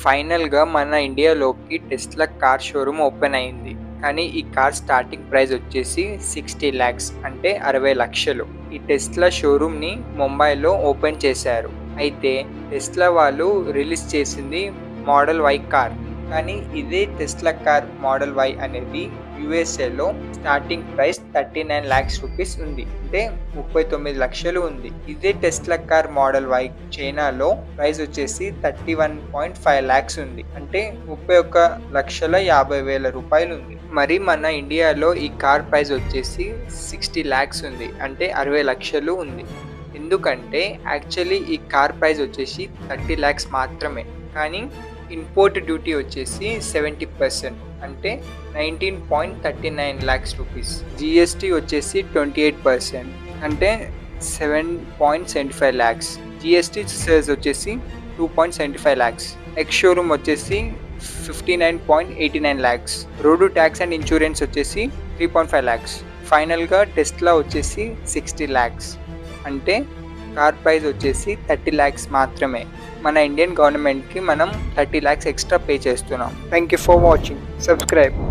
ఫైనల్‌గా మన ఇండియాలోకి Tesla car showroom open అయింది. కానీ ఈ కార్ స్టార్టింగ్ ప్రైస్ వచ్చేసి 60 లాక్స్ అంటే 60 లక్షలు. ఈ టెస్లా షోరూమ్‌ని ముంబైలో ఓపెన్ చేశారు. అయితే టెస్లా వాళ్ళు రిలీజ్ చేసింది మోడల్ వై కార్. కానీ ఇదే టెస్లా కార్ మోడల్ వై అనేది యూఎస్ఏలో స్టార్టింగ్ ప్రైస్ 39 లాక్స్ రూపీస్ ఉంది. అంటే 39 లక్షలు ఉంది. ఇదే టెస్లా కార్ మోడల్ వై చైనాలో ప్రైస్ వచ్చేసి 31.5 లాక్స్ ఉంది. అంటే 31,50,000 రూపాయలు ఉంది. మరి మన ఇండియాలో ఈ కార్ ప్రైస్ వచ్చేసి 60 లాక్స్ ఉంది. అంటే 60 లక్షలు ఉంది. ఎందుకంటే యాక్చువల్లీ ఈ కార్ ప్రైస్ వచ్చేసి 30 లాక్స్ మాత్రమే. కానీ ఇంపోర్ట్ డ్యూటీ వచ్చేసి 70% అంటే 19.39 లాక్స్ రూపీస్. జిఎస్టీ వచ్చేసి 28% అంటే 7.75 లాక్స్. జిఎస్టీ సేల్స్ వచ్చేసి 2.75 లాక్స్. ఎక్స్ షోరూమ్ వచ్చేసి 59.89 lakhs. Road tax and insurance వచ్చేసి 3.5 లాక్స్. ఫైనల్గా టెస్లా వచ్చేసి 60 లాక్స్. అంటే కార్ ప్రైస్ వచ్చేసి 30 లాక్స్ మాత్రమే. మన ఇండియన్ గవర్నమెంట్కి మనం 30 లాక్స్ ఎక్స్ట్రా పే చేస్తున్నాం. Thank you for watching. Subscribe.